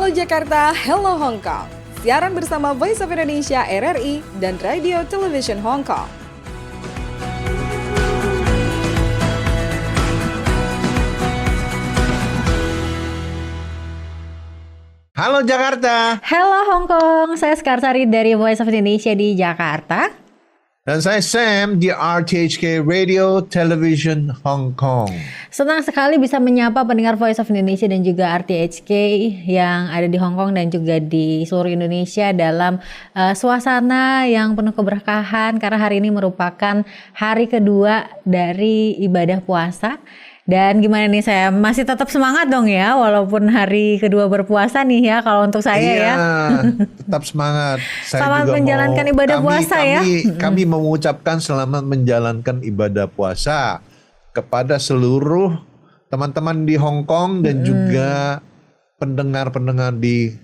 Halo Jakarta, hello Hong Kong. Siaran bersama Voice of Indonesia RRI dan Radio Television Hong Kong. Halo Jakarta. Halo Hong Kong, saya Skarsari dari Voice of Indonesia di Jakarta. Dan saya Sam di RTHK Radio Television Hong Kong. Senang sekali bisa menyapa pendengar Voice of Indonesia dan juga RTHK yang ada di Hong Kong dan juga di seluruh Indonesia dalam suasana yang penuh keberkahan karena hari ini merupakan hari kedua dari ibadah puasa. Dan gimana nih, saya masih tetap semangat dong ya walaupun hari kedua berpuasa nih ya kalau untuk saya ya. Tetap semangat. Saya Selamat juga menjalankan ibadah puasa ya. Kami mengucapkan selamat menjalankan ibadah puasa kepada seluruh teman-teman di Hong Kong dan juga pendengar-pendengar di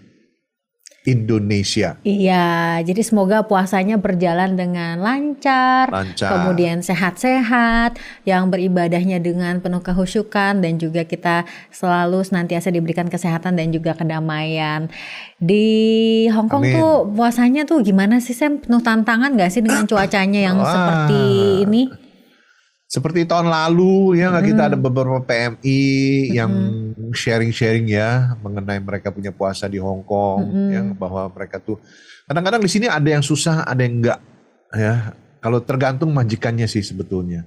Indonesia. Iya, jadi semoga puasanya berjalan dengan lancar, kemudian sehat-sehat, yang beribadahnya dengan penuh kehusyukan dan juga kita selalu senantiasa diberikan kesehatan dan juga kedamaian. Di Hong Kong tuh puasanya tuh gimana sih Sam? Penuh tantangan gak sih dengan cuacanya yang seperti ini? Seperti tahun lalu ya, kita ada beberapa PMI yang sharing-sharing ya mengenai mereka punya puasa di Hong Kong, yang bahwa mereka tuh kadang-kadang di sini ada yang susah, ada yang enggak ya. Kalau tergantung majikannya sih sebetulnya.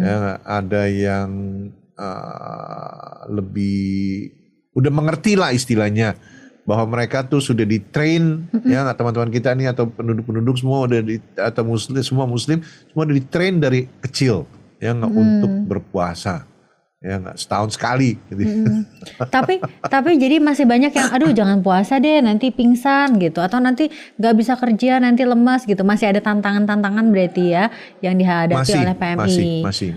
Ya, ada yang lebih udah mengerti lah istilahnya bahwa mereka tuh sudah di-train ya, teman-teman kita nih atau penduduk-penduduk semua udah atau muslim semua udah di-train dari kecil. Ya nggak untuk berpuasa, ya nggak setahun sekali. Gitu. Tapi jadi masih banyak yang, aduh jangan puasa deh, nanti pingsan gitu, atau nanti nggak bisa kerja, nanti lemas gitu. Masih ada tantangan-tantangan berarti ya yang dihadapi oleh PMI. Masih.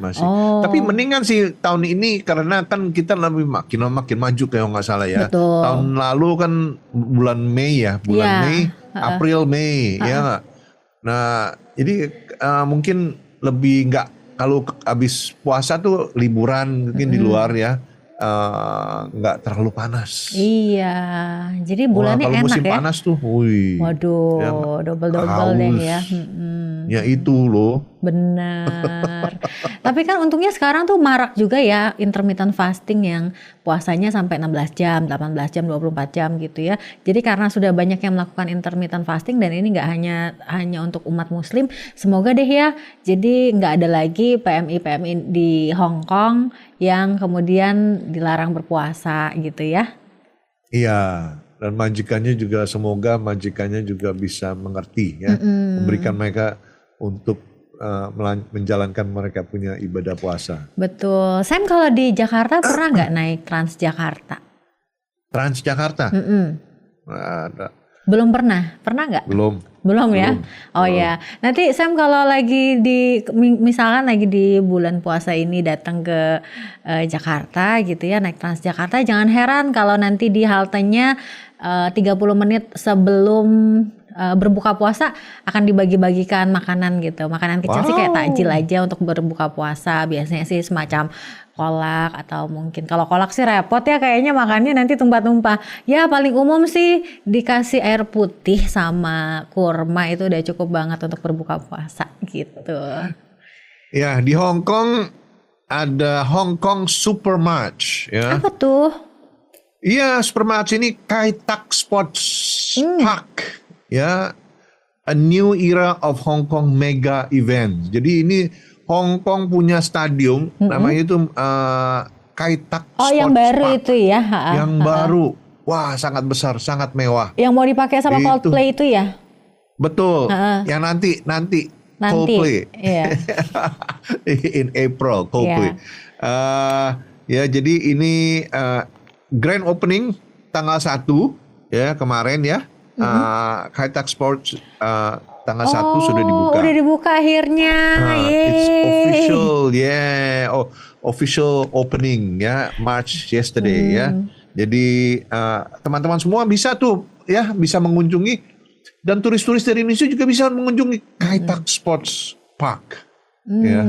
Tapi mendingan sih tahun ini karena kan kita lebih makin maju kalau nggak salah ya. Betul. Tahun lalu kan bulan Mei ya, Mei, April, Mei, ya nggak. Nah jadi mungkin lebih nggak. Kalau habis puasa tuh liburan mungkin di luar ya, nggak terlalu panas. Iya, jadi bulannya kalau enak musim ya. panas tuh, waduh, ya, double deh ya. Ya itu loh. Benar. Tapi kan untungnya sekarang tuh marak juga ya intermittent fasting yang puasanya sampai 16 jam, 18 jam, 24 jam gitu ya. Jadi karena sudah banyak yang melakukan intermittent fasting dan ini nggak hanya untuk umat muslim, semoga deh ya. Jadi nggak ada lagi PMI di Hong Kong yang kemudian dilarang berpuasa gitu ya. Iya. Dan semoga majikannya juga bisa mengerti ya, memberikan mereka untuk menjalankan mereka punya ibadah puasa. Betul. Sam, kalau di Jakarta pernah nggak naik Transjakarta? Transjakarta? Ada. Belum pernah nggak? Belum ya? Oh ya. Nanti Sam kalau lagi misalkan lagi di bulan puasa ini datang ke Jakarta gitu ya, naik Transjakarta, jangan heran kalau nanti di haltenya 30 menit sebelum berbuka puasa akan dibagi-bagikan makanan gitu. Makanan kecil sih kayak takjil aja untuk berbuka puasa. Biasanya sih semacam kolak atau mungkin kalau kolak sih repot ya kayaknya makannya nanti tumpah-tumpah. Ya paling umum sih dikasih air putih sama kurma itu udah cukup banget untuk berbuka puasa gitu. Ya, di Hong Kong ada Hong Kong Supermarch ya. Apa tuh? Iya, Supermarch ini Kai Tak Sports Park. Ya, a new era of Hong Kong mega event. Jadi ini Hong Kong punya stadium, namanya itu Kai Tak Sports Oh, yang baru Park. itu ya? Yang baru, wah sangat besar, sangat mewah. Yang mau dipakai sama Coldplay itu ya? Betul. Yang nanti Coldplay. Iya. In April, Coldplay. Ya, jadi ini grand opening tanggal 1 ya kemarin ya. Kai Tak Sports tanggal 1 sudah dibuka. Udah dibuka akhirnya. It's official, official opening ya, March yesterday ya. Jadi teman-teman semua bisa tuh ya, bisa mengunjungi, dan turis-turis dari Indonesia juga bisa mengunjungi Kai Tak Sports Park. Ya.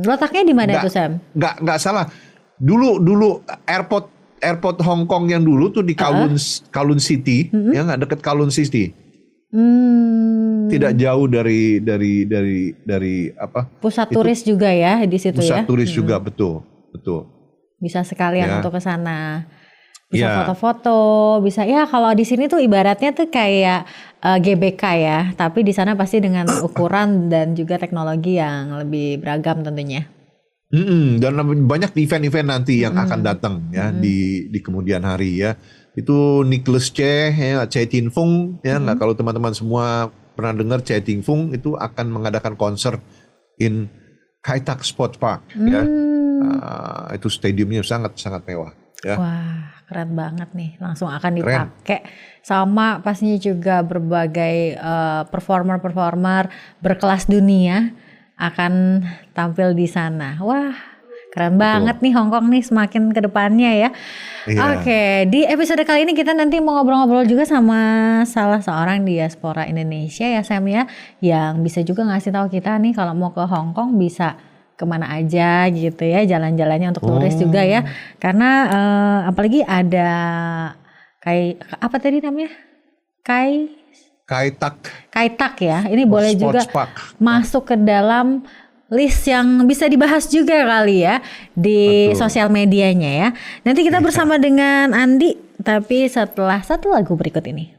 Letaknya di mana itu Sam? Nggak salah. Dulu airport airport Hong Kong yang dulu tuh di Kowloon City, ya nggak deket Kowloon City. Tidak jauh dari apa? Pusat turis juga ya di situ ya. Pusat turis juga, betul. Bisa sekalian untuk ke sana. Bisa Ya. foto-foto, bisa ya kalau di sini tuh ibaratnya tuh kayak GBK ya, tapi di sana pasti dengan ukuran dan juga teknologi yang lebih beragam tentunya. Dan banyak event-event nanti yang akan datang ya di kemudian hari ya. Itu Nicholas Che, ya, Che Tin Fung ya. Nah, kalau teman-teman semua pernah dengar Che Tin Fung itu akan mengadakan konser in Kai Tak Sports Park ya. Itu stadiumnya sangat mewah ya. Wah, keren banget nih. Langsung akan dipakai sama pastinya juga berbagai performer berkelas dunia akan tampil di sana. Wah, keren banget nih Hong Kong nih semakin ke depannya ya. Iya. Oke, di episode kali ini kita nanti mau ngobrol-ngobrol juga sama salah seorang diaspora Indonesia ya Sam ya, yang bisa juga ngasih tahu kita nih kalau mau ke Hong Kong bisa kemana aja gitu ya, jalan-jalannya untuk turis juga ya. Karena apalagi ada apa tadi namanya? Kai Tak ya. Ini boleh juga masuk ke dalam list yang bisa dibahas juga kali ya di sosial medianya ya. Nanti kita bersama dengan Andi, tapi setelah satu lagu berikut ini.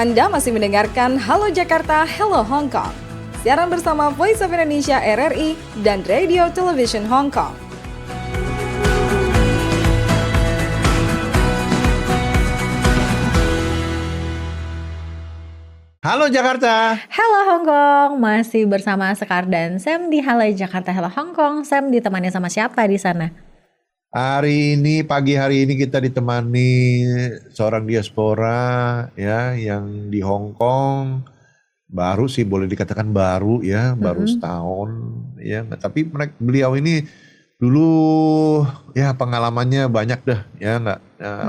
Anda masih mendengarkan Halo Jakarta, Hello Hong Kong. Siaran bersama Voice of Indonesia RRI dan Radio Television Hong Kong. Halo Jakarta. Halo Hong Kong, masih bersama Sekar dan Sam di Halo Jakarta, Halo Hong Kong. Sam ditemani sama siapa di sana? Pagi hari ini kita ditemani seorang diaspora ya yang di Hong Kong. Baru sih boleh dikatakan baru ya, baru setahun ya. Tapi beliau ini dulu ya pengalamannya banyak dah ya, nggak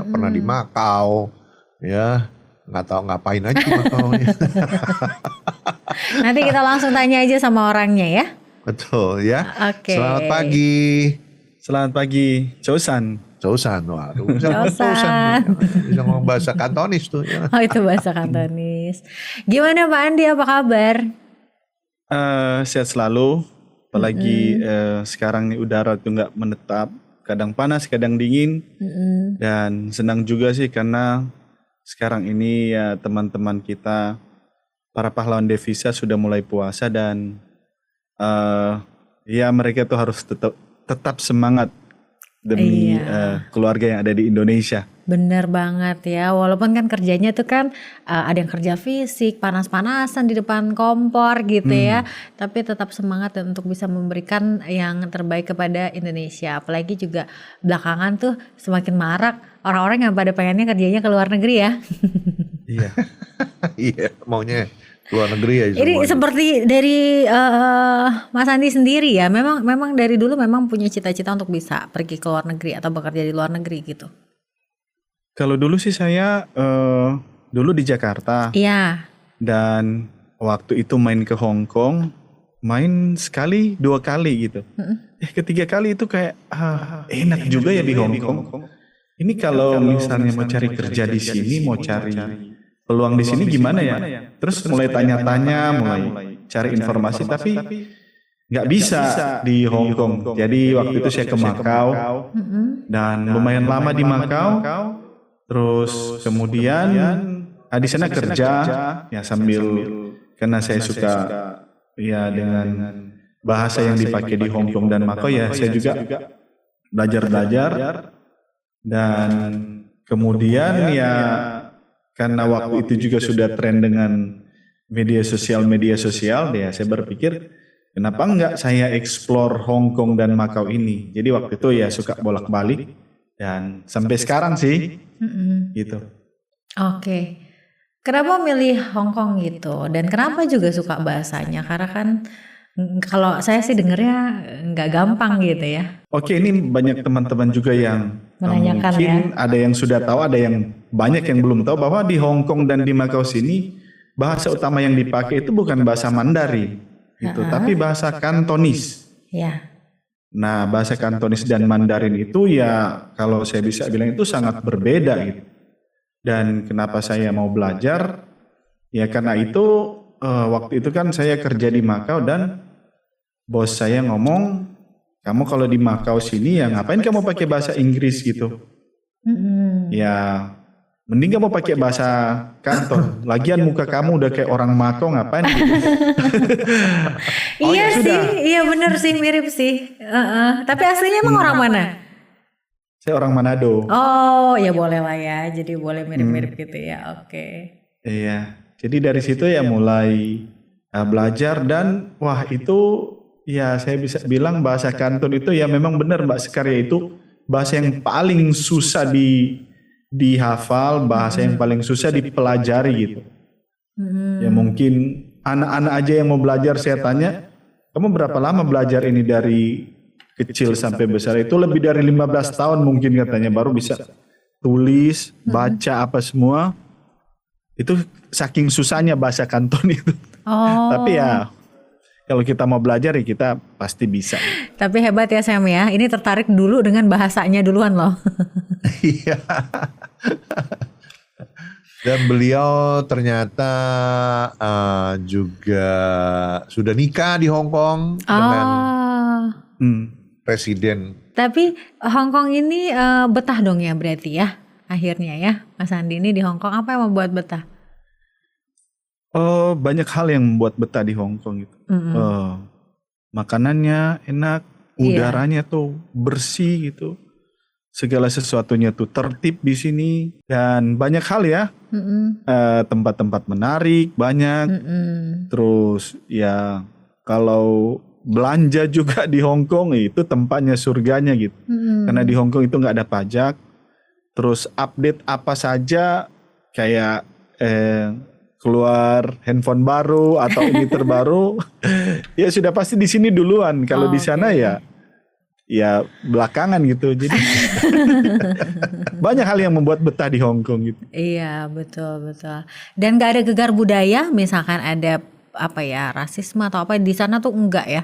pernah di Makau ya. Nggak tahu ngapain aja di Makau ya. Nanti kita langsung tanya aja sama orangnya ya. Betul ya. Oke. Selamat pagi. Selamat pagi, Chosan. Waduh. Bisa ngomong bahasa Kantonis tuh ya. Oh itu bahasa Kantonis. Gimana Pak Andi, apa kabar? Sehat selalu, apalagi sekarang nih udara tuh nggak menetap, kadang panas, kadang dingin. Dan senang juga sih karena sekarang ini ya teman-teman kita, para pahlawan devisa sudah mulai puasa dan ya mereka tuh harus tetap semangat demi keluarga yang ada di Indonesia. Bener banget ya, walaupun kan kerjanya tuh kan ada yang kerja fisik, panas-panasan di depan kompor gitu ya. Tapi tetap semangat untuk bisa memberikan yang terbaik kepada Indonesia. Apalagi juga belakangan tuh semakin marak orang-orang yang pada pengennya kerjanya ke luar negeri ya. Iya. Iya, maunya luar negeri ya. Ini seperti dari Mas Andi sendiri ya, memang dari dulu memang punya cita-cita untuk bisa pergi ke luar negeri atau bekerja di luar negeri gitu. Kalau dulu sih saya dulu di Jakarta. Iya. Dan waktu itu main ke Hong Kong, main sekali, 2 kali gitu. Ketiga kali itu kayak enak juga ya di Hong Kong. Ini kalau misalnya mau cari kerja di sini, mau cari peluang di sini gimana ya? Terus mulai tanya-tanya, mulai cari informasi, tapi nggak bisa di Hong Kong. Jadi waktu itu saya ke Makau dan lumayan lama di Makau. Terus kemudian di sana kerja ya sambil karena saya suka ya dengan bahasa yang dipakai di Hong Kong dan Makau ya saya juga belajar dan kemudian ya karena waktu itu juga sudah tren dengan media sosial ya saya berpikir kenapa enggak saya explore Hong Kong dan Makau ini. Jadi waktu itu ya suka bolak-balik dan sampai sekarang sih gitu. Oke. Kenapa milih Hong Kong gitu? Dan kenapa juga suka bahasanya? Karena kan kalau saya sih dengernya nggak gampang gitu ya. Oke, ini banyak teman-teman juga yang menanyakan mungkin ya. Ada yang sudah tahu, ada yang banyak yang belum tahu bahwa di Hong Kong dan di Makau sini bahasa utama yang dipakai itu bukan bahasa Mandarin gitu, tapi bahasa Kantonis. Ya. Nah, bahasa Kantonis dan Mandarin itu ya kalau saya bisa bilang itu sangat berbeda gitu. Dan kenapa saya mau belajar? Ya karena itu waktu itu kan saya kerja di Makau dan bos saya ngomong, kamu kalau di Makau sini ya ngapain kamu pakai bahasa Inggris gitu? Ya mending kamu pakai bahasa Kanton. Lagian muka kamu udah kayak orang Makau ngapain gitu. Iya sih, iya bener sih, mirip sih. Tapi aslinya emang orang mana? Saya orang Manado. Oh ya boleh lah ya, jadi boleh mirip-mirip gitu ya, oke. Iya, jadi dari situ ya mulai belajar dan wah itu ya saya bisa bilang bahasa Kanton itu ya memang benar Mbak Sekar, ya itu bahasa yang paling susah dihafal, bahasa yang paling susah dipelajari gitu. Ya mungkin anak-anak aja yang mau belajar saya tanya, kamu berapa lama belajar ini dari kecil sampai besar? Itu lebih dari 15 tahun mungkin katanya baru bisa tulis, baca apa semua. Itu saking susahnya bahasa Kanton itu. Tapi ya kalau kita mau belajar ya kita pasti bisa. Tapi hebat ya Sam ya, ini tertarik dulu dengan bahasanya duluan loh. Iya. Dan beliau ternyata juga sudah nikah di Hong Kong dengan presiden. Tapi Hong Kong ini betah dong ya berarti ya akhirnya ya Mas Andi ini di Hong Kong. Apa yang membuat betah? Banyak hal yang membuat betah di Hong Kong itu. Makanannya enak, udaranya tuh bersih gitu. segala sesuatunya tuh tertib di sini dan banyak hal ya. Tempat-tempat menarik banyak. Terus ya kalau belanja juga di Hong Kong itu tempatnya surganya gitu. Karena di Hong Kong itu nggak ada pajak. Terus update apa saja kayak keluar handphone baru atau ini terbaru ya sudah pasti di sini duluan. Kalau di sana ya belakangan gitu. Jadi banyak hal yang membuat betah di Hong Kong gitu. Iya, betul. Dan gak ada gegar budaya, misalkan ada apa ya, rasisme atau apa di sana tuh enggak ya?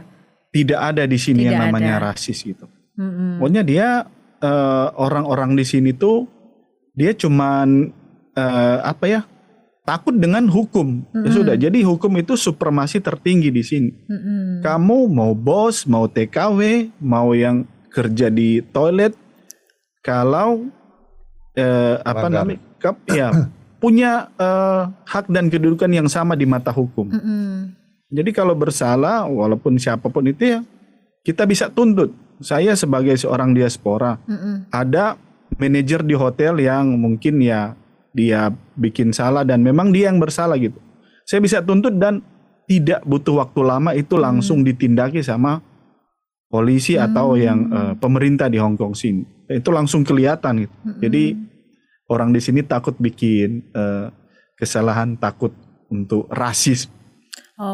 Tidak ada di sini Tidak yang namanya ada. rasis gitu. Pokoknya dia orang-orang di sini tuh dia cuman apa ya? Takut dengan hukum. Ya sudah, jadi hukum itu supremasi tertinggi di sini. Kamu mau bos, mau TKW, mau yang kerja di toilet, kalau apa namanya, punya hak dan kedudukan yang sama di mata hukum. Jadi kalau bersalah, walaupun siapapun itu ya, kita bisa tuntut. Saya sebagai seorang diaspora, ada manajer di hotel yang mungkin ya dia bikin salah dan memang dia yang bersalah gitu. Saya bisa tuntut dan tidak butuh waktu lama itu langsung ditindaki sama polisi atau yang pemerintah di Hong Kong sini. Itu langsung kelihatan gitu. Jadi orang di sini takut bikin kesalahan, takut untuk rasis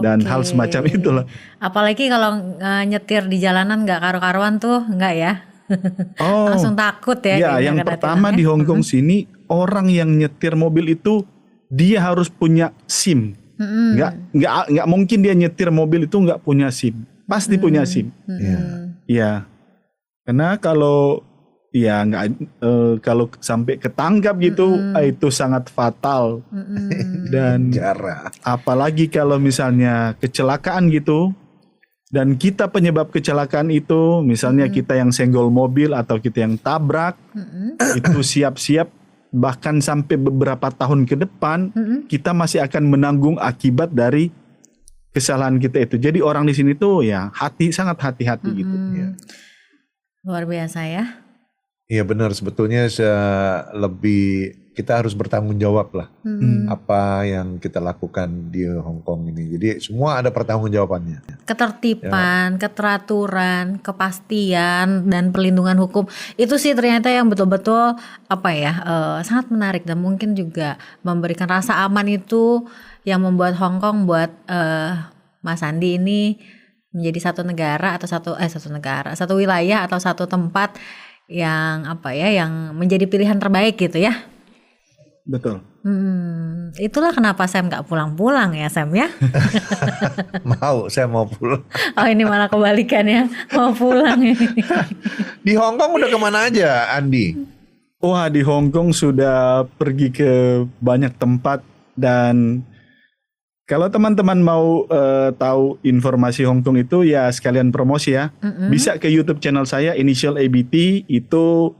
dan hal semacam itulah. Apalagi kalau nyetir di jalanan nggak karu-karuan tuh, nggak ya? Langsung takut ya. Ya, yang pertama di Hong Kong sini orang yang nyetir mobil itu dia harus punya SIM. Nggak mungkin dia nyetir mobil itu nggak punya SIM. Pasti punya SIM. Ya. Karena kalau kalau sampai ketangkap gitu itu sangat fatal. Dan apalagi kalau misalnya kecelakaan gitu dan kita penyebab kecelakaan itu, misalnya kita yang senggol mobil atau kita yang tabrak, itu siap-siap bahkan sampai beberapa tahun ke depan kita masih akan menanggung akibat dari kesalahan kita itu. Jadi orang di sini tuh ya sangat hati-hati gitu. Luar biasa ya. Iya benar, sebetulnya lebih kita harus bertanggung jawab lah apa yang kita lakukan di Hong Kong ini. Jadi semua ada pertanggungjawabannya. Ketertiban, keteraturan, kepastian dan perlindungan hukum itu sih ternyata yang betul-betul apa ya sangat menarik dan mungkin juga memberikan rasa aman itu yang membuat Hong Kong buat Mas Andi ini menjadi satu negara atau satu wilayah atau satu tempat yang apa ya yang menjadi pilihan terbaik gitu ya. Betul. Itulah kenapa Sam nggak pulang-pulang ya Sam ya. Saya mau pulang. Oh ini malah kebalikan ya, mau pulang ini. Di Hong Kong udah kemana aja Andi? Wah, di Hong Kong sudah pergi ke banyak tempat dan kalau teman-teman mau tahu informasi Hong Kong itu ya sekalian promosi ya. Bisa ke YouTube channel saya Initial ABT, itu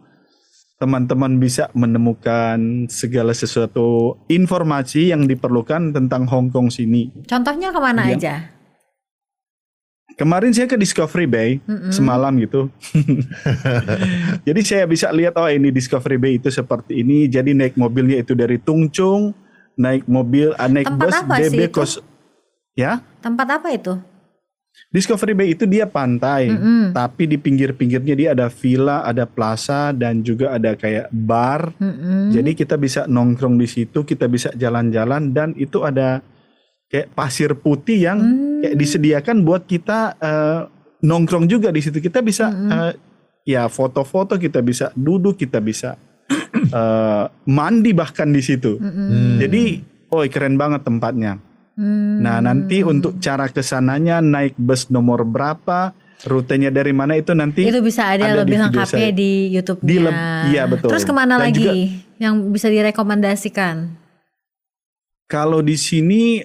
teman-teman bisa menemukan segala sesuatu informasi yang diperlukan tentang Hong Kong sini. Contohnya kemana aja? Kemarin saya ke Discovery Bay semalam gitu. Jadi saya bisa lihat ini Discovery Bay itu seperti ini. Jadi naik mobilnya itu dari Tung Chung, naik bus DB Kos. Ya? Tempat apa itu? Discovery Bay itu dia pantai, tapi di pinggir-pinggirnya dia ada villa, ada plaza dan juga ada kayak bar. Jadi kita bisa nongkrong di situ, kita bisa jalan-jalan dan itu ada kayak pasir putih yang kayak disediakan buat kita nongkrong juga di situ. Kita bisa ya foto-foto, kita bisa duduk, kita bisa mandi bahkan di situ. Jadi keren banget tempatnya. Nah nanti untuk cara kesananya naik bus nomor berapa, rutenya dari mana itu nanti itu bisa ada lebih lengkapnya di YouTube-nya. Iya betul. Terus kemana dan lagi juga, yang bisa direkomendasikan? Kalau di sini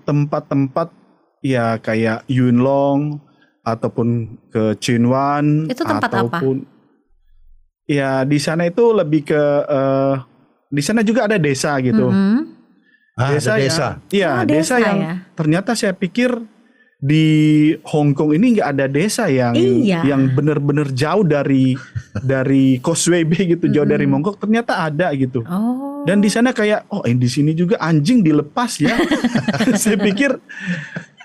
tempat-tempat ya kayak Yuen Long ataupun ke Tsuen Wan. Itu tempat ataupun, apa? Ya di sana itu lebih ke di sana juga ada desa gitu. Desa. Desa. Iya, desa yang ya? ternyata saya pikir di Hong Kong ini nggak ada desa yang benar-benar jauh dari Causeway Bay gitu, jauh dari Mongkok, ternyata ada gitu. Dan di sana kayak di sini juga anjing dilepas ya. Saya pikir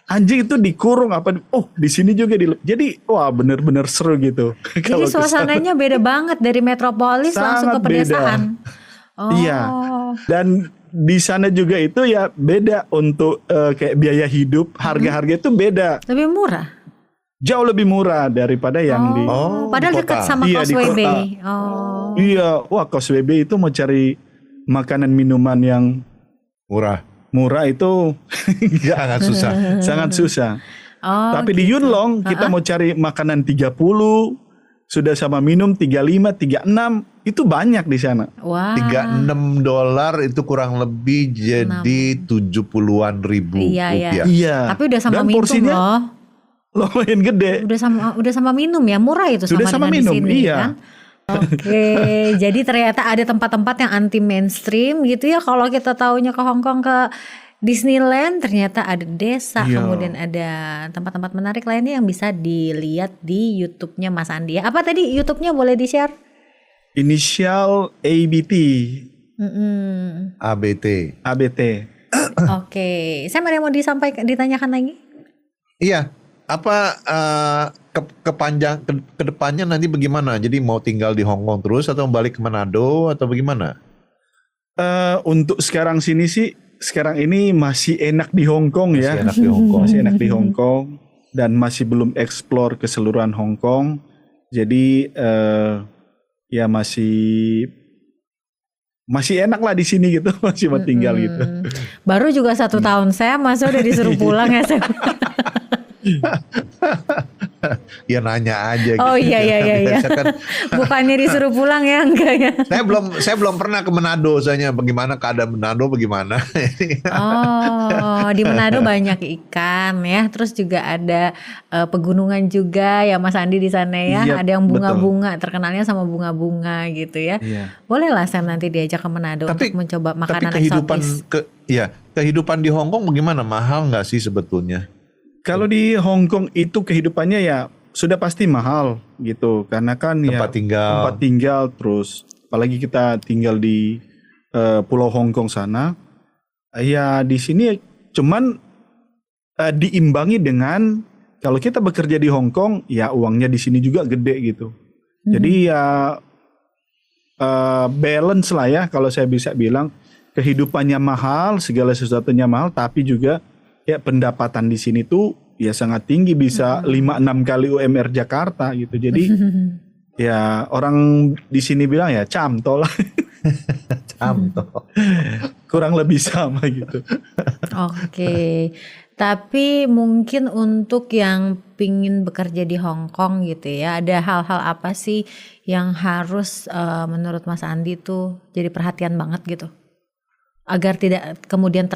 anjing itu dikurung apa? Di sini juga dilepas. Jadi benar-benar seru gitu. Jadi suasananya beda banget dari metropolis langsung ke pedesaan. Iya. Dan di sana juga itu ya beda untuk kayak biaya hidup, harga-harga itu beda. Lebih murah. Jauh lebih murah daripada yang di padahal di dekat sama Causeway Bay. Iya, Causeway Bay itu mau cari makanan minuman yang murah itu sangat susah. Tapi di Yuen Long kita mau cari makanan 30 sudah sama minum 35, 36 itu banyak di sana. $36 itu kurang lebih jadi 70-an ribu rupiah. Iya. Tapi udah sama dan minum porsinya loh. Lumayan gede. Udah sama minum ya, murah itu sudah sama minum, di sini iya. Kan. Oke, jadi ternyata ada tempat-tempat yang anti mainstream gitu ya. Kalau kita taunya ke Hong Kong ke Disneyland, ternyata ada desa, kemudian ada tempat-tempat menarik lainnya yang bisa dilihat di YouTube-nya Mas Andi. Apa tadi YouTube-nya boleh di-share? Inisial ABT. ABT. Oke, saya ada yang mau ditanyakan lagi? Iya, apa ke depannya nanti bagaimana? Jadi mau tinggal di Hong Kong terus atau balik ke Manado atau bagaimana? Untuk sekarang ini masih enak di Hong Kong ya. Masih enak di Hong Kong dan masih belum explore keseluruhan Hong Kong. Jadi ya masih enak lah di sini gitu, masih mau tinggal gitu. Baru juga 1 tahun masa udah disuruh pulang ya Sam? Ya nanya aja gitu. Oh iya. Kan, bukannya disuruh pulang ya, enggak ya. Saya belum pernah ke Manado, soalnya bagaimana keadaan Manado bagaimana. Di Manado banyak ikan ya, terus juga ada pegunungan juga ya Mas Andi di sana ya. Iya, ada yang bunga-bunga, terkenalnya sama bunga-bunga gitu ya. Iya. Boleh lah Sam nanti diajak ke Manado untuk mencoba makanan eksotis. Kehidupan di Hong Kong bagaimana? Mahal nggak sih sebetulnya? Kalau di Hong Kong itu kehidupannya ya sudah pasti mahal gitu, karena kan tempat tinggal terus apalagi kita tinggal di Pulau Hong Kong sana. Ya di sini cuman diimbangi dengan kalau kita bekerja di Hong Kong ya uangnya di sini juga gede gitu. Jadi ya balance lah ya kalau saya bisa bilang, kehidupannya mahal, segala sesuatunya mahal, tapi juga ya pendapatan di sini tuh ya sangat tinggi, bisa 5-6 kali UMR Jakarta gitu. Jadi ya orang di sini bilang ya camtol lah. Camtol. Kurang lebih sama gitu. Oke. Tapi mungkin untuk yang pingin bekerja di Hong Kong gitu ya, ada hal-hal apa sih yang harus menurut Mas Andi tuh jadi perhatian banget gitu? Agar tidak kemudian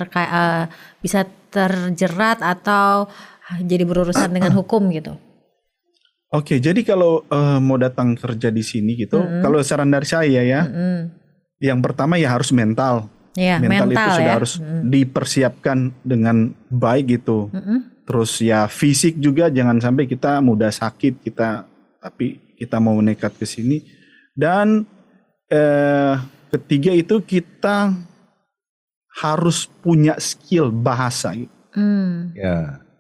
bisa terjerat atau jadi berurusan dengan hukum gitu. Oke, jadi kalau mau datang kerja di sini gitu, kalau saran dari saya ya, yang pertama ya harus mental. Ya, mental itu sudah harus dipersiapkan dengan baik gitu. Terus ya fisik juga, jangan sampai kita mudah sakit tapi kita mau nekat ke sini. Dan ketiga itu kita harus punya skill bahasa.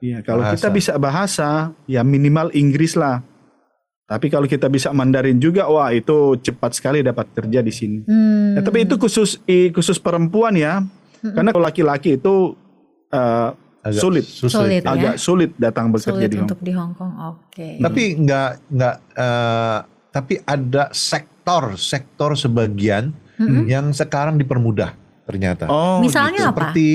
Ya, kalau kita bisa bahasa, ya minimal Inggris lah. Tapi kalau kita bisa Mandarin juga, wah itu cepat sekali dapat kerja di sini. Ya, tapi itu khusus perempuan ya, karena kalau laki-laki itu sulit agak sulit datang bekerja di Hong Kong. Oke. Tapi tapi ada sektor sebagian yang sekarang dipermudah ternyata. Misalnya gitu. Seperti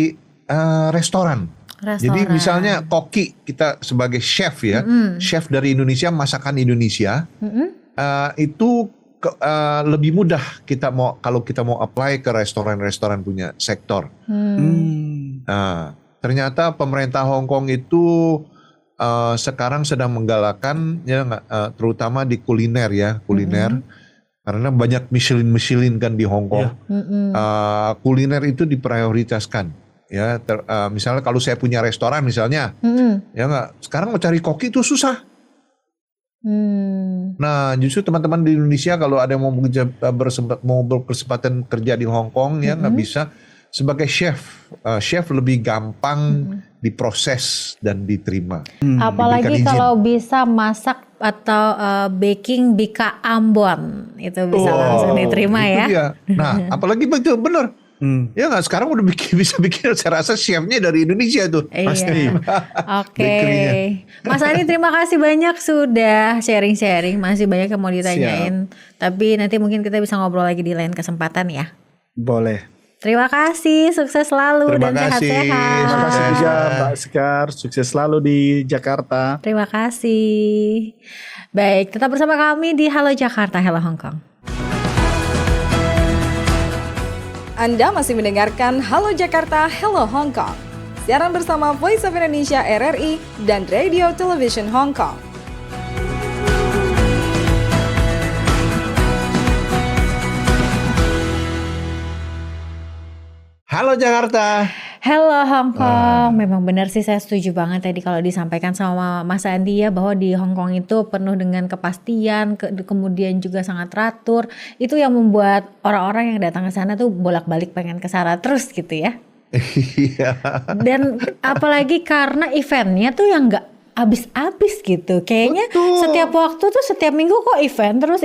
restoran. Jadi misalnya koki, kita sebagai chef ya, chef dari Indonesia, masakan Indonesia, itu lebih mudah kalau kita mau apply ke restoran-restoran punya sektor. Ternyata pemerintah Hong Kong itu sekarang sedang menggalakkan ya, terutama di kuliner ya, karena banyak Michelin kan di Hong Kong. Kuliner itu diprioritaskan. Ya, misalnya kalau saya punya restoran misalnya, ya nggak. Sekarang mau cari koki itu susah. Nah, justru teman-teman di Indonesia kalau ada yang mau berkesempatan kerja di Hong Kong, ya nggak bisa. Sebagai chef, chef lebih gampang diproses dan diterima. Apalagi kalau bisa masak atau baking bika Ambon, itu bisa langsung diterima itu ya. Dia. Nah, apalagi betul bener. Ya nggak, sekarang udah bisa bikin, saya rasa chefnya dari Indonesia tuh. Pasti. Oke. Bakerynya. Mas Andi, terima kasih banyak sudah sharing-sharing. Masih banyak yang mau ditanyain. Tapi nanti mungkin kita bisa ngobrol lagi di lain kesempatan ya. Boleh. Terima kasih, sukses selalu Terima dan kasih. sehat-sehat. Terima kasih juga Mbak Sekar, sukses selalu di Jakarta. Terima kasih. Baik, tetap bersama kami di Halo Jakarta, Hello Hong Kong. Anda masih mendengarkan Halo Jakarta, Hello Hong Kong. Siaran bersama Voice of Indonesia RRI dan Radio Television Hong Kong. Halo Jakarta. Hello Hong Kong, memang benar sih, saya setuju banget tadi kalau disampaikan sama Mas Andi ya, bahwa di Hong Kong itu penuh dengan kepastian, kemudian juga sangat teratur. Itu yang membuat orang-orang yang datang ke sana tuh bolak-balik pengen ke sana terus gitu ya. Iya. Dan apalagi karena eventnya tuh yang nggak habis-habis gitu. Kayaknya setiap waktu tuh setiap minggu kok event terus,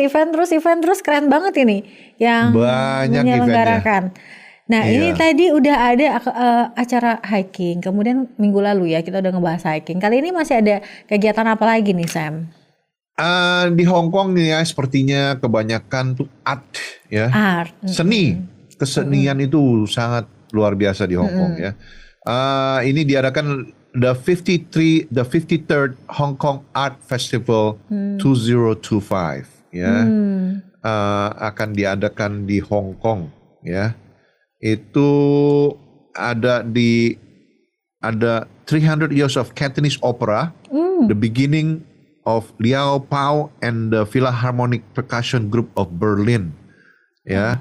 keren banget ini yang Banyak menyelenggarakan. Nah ini tadi udah ada acara hiking, kemudian minggu lalu ya kita udah ngebahas hiking. Kali ini masih ada kegiatan apa lagi nih Sam? Di Hong Kong nih ya, sepertinya kebanyakan tuh art ya. Art. Seni, kesenian itu sangat luar biasa di Hong Kong ya. Ini diadakan the 53rd Hong Kong Art Festival 2025 ya. Akan diadakan di Hong Kong ya. Itu ada 300 Years of Cantonese Opera, the beginning of Liao Pao and the Philharmonic Percussion Group of Berlin, ya,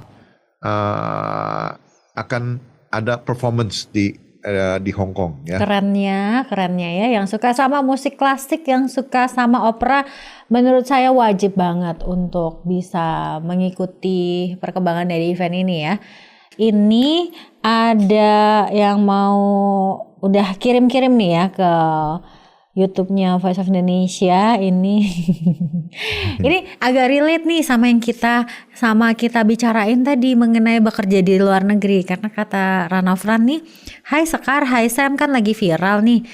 akan ada performance di Hong Kong, ya. Kerennya ya, yang suka sama musik klasik, yang suka sama opera, menurut saya wajib banget untuk bisa mengikuti perkembangan dari event ini ya. Ini ada yang mau udah kirim-kirim nih ya ke YouTube-nya Voice of Indonesia ini. Ini agak relate nih sama yang kita bicarain tadi mengenai bekerja di luar negeri, karena kata Ranofran nih, "Hai Sekar, hai Sam, kan lagi viral nih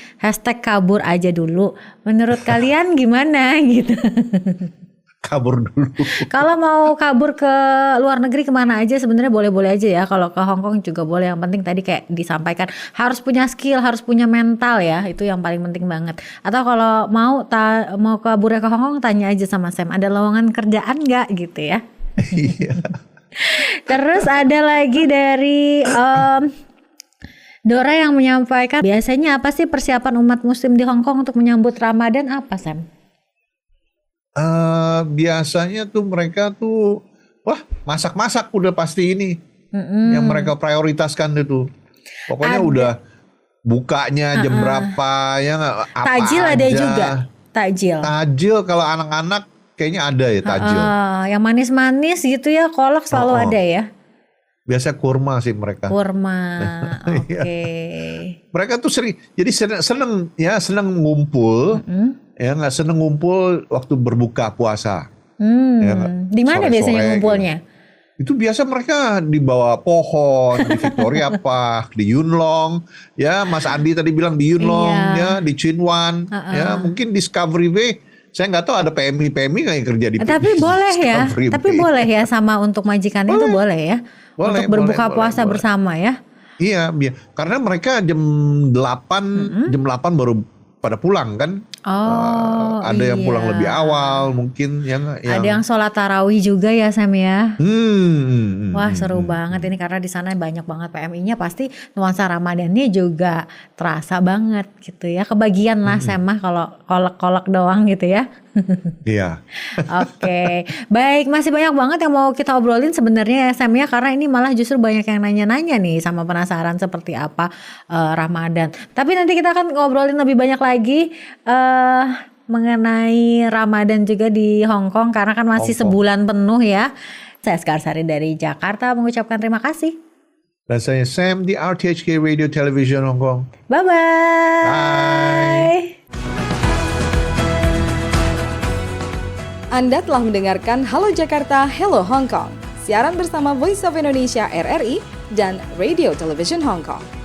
#kabur aja dulu. Menurut kalian gimana?" gitu. Kabur dulu. Kalau mau kabur ke luar negeri kemana aja sebenarnya boleh-boleh aja ya. Kalau ke Hong Kong juga boleh. Yang penting tadi kayak disampaikan harus punya skill, harus punya mental ya. Itu yang paling penting banget. Atau kalau mau kaburnya ke Hong Kong, tanya aja sama Sam, ada lowongan kerjaan nggak gitu ya. Iya. Terus ada lagi dari Dora yang menyampaikan, biasanya apa sih persiapan umat muslim di Hong Kong untuk menyambut Ramadan, apa Sam? Biasanya tuh mereka tuh masak-masak udah pasti ini yang mereka prioritaskan itu. Pokoknya udah bukanya jam berapa ya, apa tajil aja. Ada juga tajil kalau anak-anak kayaknya ada ya tajil. Yang manis-manis gitu ya, kolak selalu ada ya. Biasa kurma sih mereka. Kurma, oke. Mereka tuh seneng ngumpul. Ya nggak seneng ngumpul waktu berbuka puasa. Ya, di mana biasanya ngumpulnya? Itu biasa mereka di bawah pohon di Victoria Park, di Yuen Long, ya Mas Andi tadi bilang di Yuen Long, ya di Tsuen Wan, ya mungkin Discovery Bay. Saya nggak tahu ada PMI nggak yang kerja di. Tapi boleh ya, boleh ya, sama untuk majikannya itu boleh ya, untuk berbuka puasa bersama ya. Iya, karena mereka jam 8 baru pada pulang kan. Ada yang pulang lebih awal mungkin yang ada yang sholat tarawih juga ya Sam ya. Wah seru banget ini, karena di sana banyak banget PMI-nya, pasti nuansa Ramadannya juga terasa banget gitu ya. Kebagian lah Sam mah kalau kolak-kolak doang gitu ya. Iya. Oke, baik, masih banyak banget yang mau kita obrolin sebenarnya ya Sam ya, karena ini malah justru banyak yang nanya-nanya nih sama penasaran seperti apa Ramadan. Tapi nanti kita akan ngobrolin lebih banyak lagi mengenai Ramadan juga di Hong Kong karena kan masih sebulan penuh ya. Saya Skarsari dari Jakarta mengucapkan terima kasih. Dan saya Sam di RTHK Radio Television Hong Kong. Bye-bye. Bye. Anda telah mendengarkan Halo Jakarta, Hello Hong Kong. Siaran bersama Voice of Indonesia RRI dan Radio Television Hong Kong.